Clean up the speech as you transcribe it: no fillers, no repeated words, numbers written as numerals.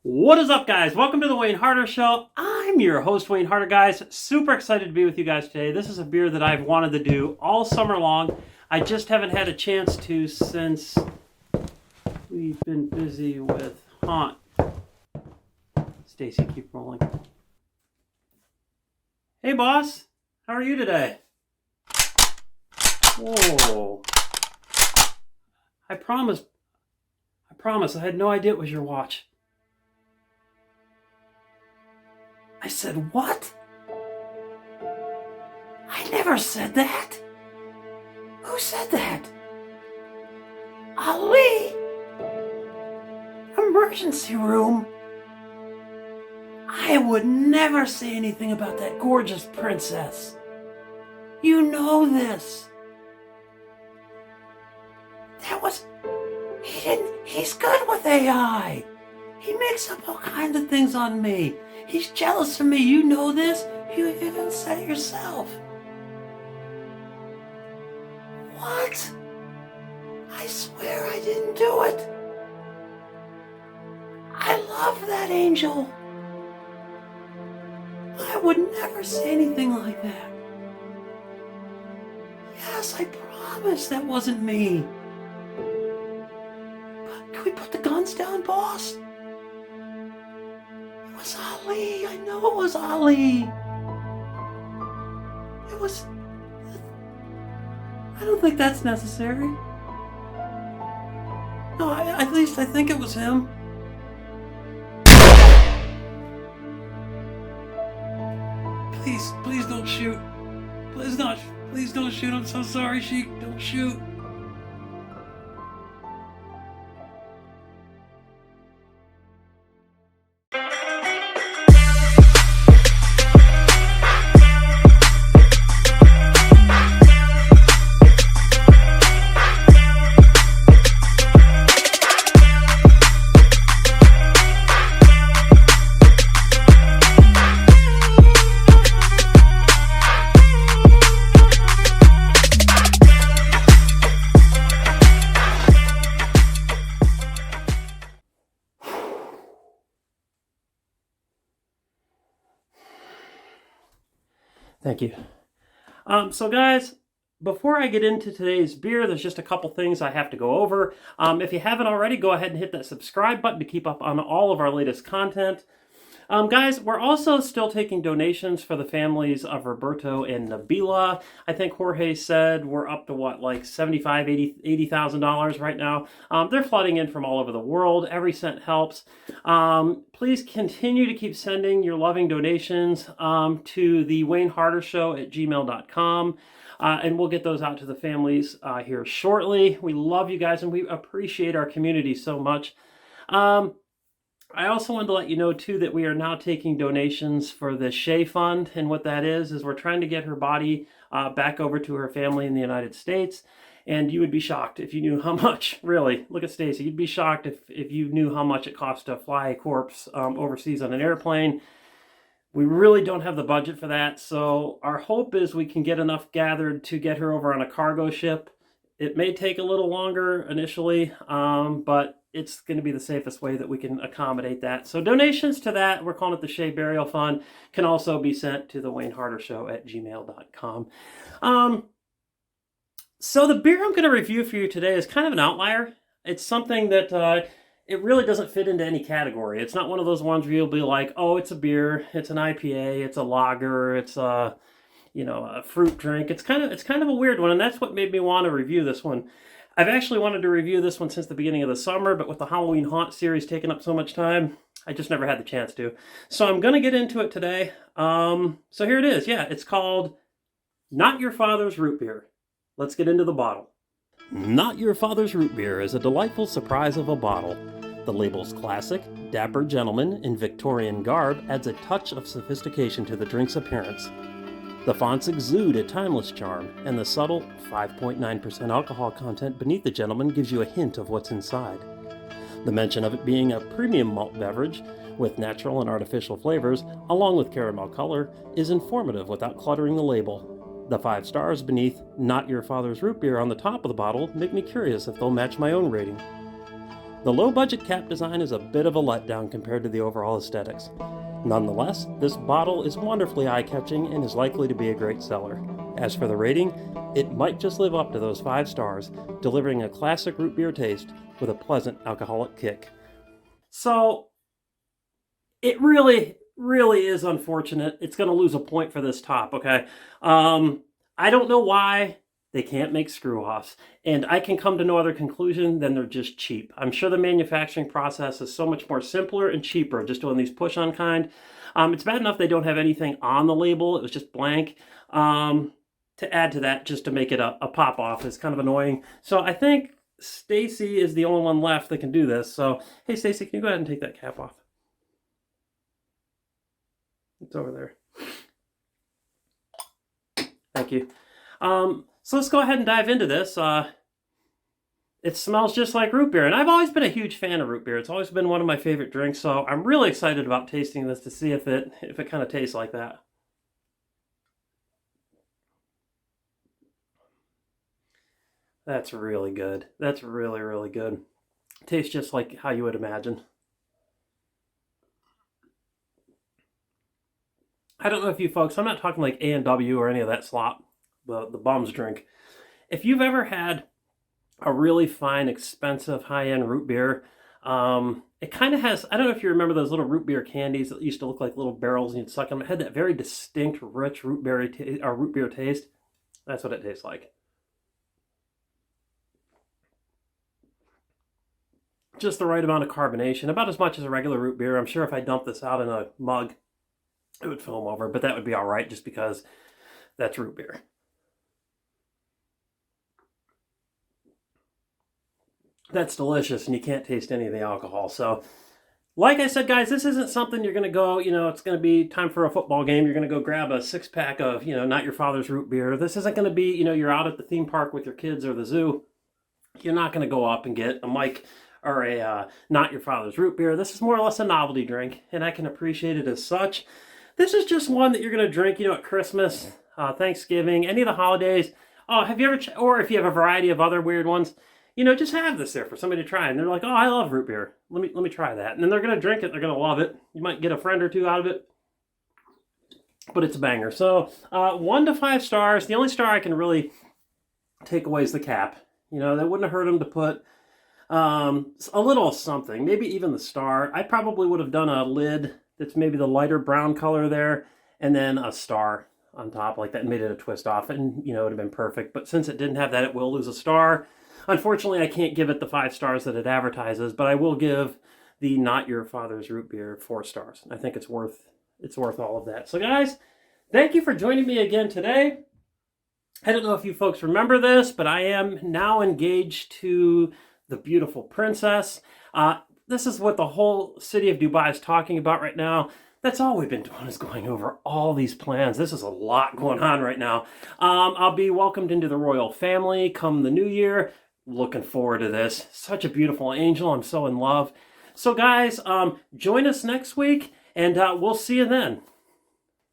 What is up, guys? Welcome to the Wayne Harder Show. I'm your host, Wayne Harder, guys. Super excited to be with you guys today. This is a beer that I've wanted to do all summer long. I just haven't had a chance to since we've been busy with Haunt. Stacy, keep rolling. Hey, boss. How are you today? Whoa. I promise, I had no idea it was your watch. I said, what? I never said that. Who said that? Ali? Emergency room? I would never say anything about that gorgeous princess. You know this. He's good with AI. He makes up all kinds of things on me. He's jealous of me. You know this. You even said it yourself. What? I swear I didn't do it. I love that angel. I would never say anything like that. Yes, I promise that wasn't me. But can we put the guns down, boss? It was Ali. I know it was Ali. It was... I don't think that's necessary. No, at least I think it was him. Please don't shoot. Please don't shoot. I'm so sorry, Sheik. Don't shoot. Thank you. So guys, before I get into today's beer, there's just a couple things I have to go over. If you haven't already, go ahead and hit that subscribe button to keep up on all of our latest content. Guys, we're also still taking donations for the families of Roberto and Nabila. I think Jorge said we're up to what, like $75,000, $80,000 right now. They're flooding in from all over the world. Every cent helps. Please continue to keep sending your loving donations to the Wayne Harder Show at gmail.com. And we'll get those out to the families here shortly. We love you guys and we appreciate our community so much. I also wanted to let you know, too, that we are now taking donations for the Shea Fund. And what that is we're trying to get her body back over to her family in the United States. And you would be shocked if you knew how much, really. Look at Stacy. You'd be shocked if you knew how much it costs to fly a corpse overseas on an airplane. We really don't have the budget for that. So our hope is we can get enough gathered to get her over on a cargo ship. It may take a little longer initially, but it's going to be the safest way that we can accommodate that. So donations to that, we're calling it the Shea Burial Fund, can also be sent to the Wayne Harder Show at gmail.com. So the beer I'm going to review for you today is kind of an outlier. It's something that it really doesn't fit into any category. It's not one of those ones where you'll be like, oh, it's a beer, it's an IPA, it's a lager, it's a fruit drink. It's kind of a weird one, and that's what made me want to review this one. I've actually wanted to review this one since the beginning of the summer, but with the Halloween Haunt series taking up so much time, I just never had the chance to. So I'm going to get into it today. So here it is. Yeah, it's called Not Your Father's Root Beer. Let's get into the bottle. Not Your Father's Root Beer is a delightful surprise of a bottle. The label's classic, dapper gentleman in Victorian garb adds a touch of sophistication to the drink's appearance. The fonts exude a timeless charm, and the subtle 5.9% alcohol content beneath the gentleman gives you a hint of what's inside. The mention of it being a premium malt beverage with natural and artificial flavors, along with caramel color, is informative without cluttering the label. The 5 stars beneath Not Your Father's Root Beer on the top of the bottle make me curious if they'll match my own rating. The low-budget cap design is a bit of a letdown compared to the overall aesthetics. Nonetheless, this bottle is wonderfully eye-catching and is likely to be a great seller. As for the rating, it might just live up to those 5 stars, delivering a classic root beer taste with a pleasant alcoholic kick. So, it really is unfortunate. It's going to lose a point for this top, okay? I don't know why they can't make screw-offs, and I can come to no other conclusion than they're just cheap. I'm sure the manufacturing process is so much more simpler and cheaper, just doing these push-on kind. It's bad enough they don't have anything on the label. It was just blank. To add to that, just to make it a pop-off is kind of annoying. So I think Stacy is the only one left that can do this. So, hey, Stacy, can you go ahead and take that cap off? It's over there. Thank you. So let's go ahead and dive into this. It smells just like root beer, and I've always been a huge fan of root beer. It's always been one of my favorite drinks, so I'm really excited about tasting this to see if it kind of tastes like that. That's really good. That's really good. Tastes just like how you would imagine. I don't know if you folks, I'm not talking like A&W or any of that slop, the bums drink. If you've ever had a really fine, expensive, high-end root beer, it kind of has, I don't know if you remember those little root beer candies that used to look like little barrels and you'd suck them. It had that very distinct, rich root beer taste. That's what it tastes like. Just the right amount of carbonation, about as much as a regular root beer. I'm sure if I dumped this out in a mug, it would foam over, but that would be all right just because that's root beer. That's delicious, and you can't taste any of the alcohol. So, like I said, guys, this isn't something you're going to go, it's going to be time for a football game. You're going to go grab a 6-pack of, not your father's root beer. This isn't going to be, you're out at the theme park with your kids or the zoo. You're not going to go up and get a Mike or a not your father's root beer. This is more or less a novelty drink, and I can appreciate it as such. This is just one that you're going to drink, at Christmas, Thanksgiving, any of the holidays. Oh, have you ever, or if you have a variety of other weird ones, just have this there for somebody to try. And they're like, oh, I love root beer. Let me try that. And then they're going to drink it. They're going to love it. You might get a friend or two out of it. But it's a banger. So 1 to 5 stars. The only star I can really take away is the cap. That wouldn't have hurt them to put a little something. Maybe even the star. I probably would have done a lid that's maybe the lighter brown color there, and then a star on top like that, and made it a twist off, and it would have been perfect. But since it didn't have that, it will lose a star. Unfortunately, I can't give it the 5 stars that it advertises, but I will give the Not Your Father's Root Beer 4 stars. I think it's worth all of that. So guys, thank you for joining me again today. I don't know if you folks remember this, but I am now engaged to the beautiful princess. This is what the whole city of Dubai is talking about right now. That's all we've been doing is going over all these plans. This is a lot going on right now. I'll be welcomed into the royal family come the new year. Looking forward to this. Such a beautiful angel. I'm so in love. So guys, join us next week, and we'll see you then.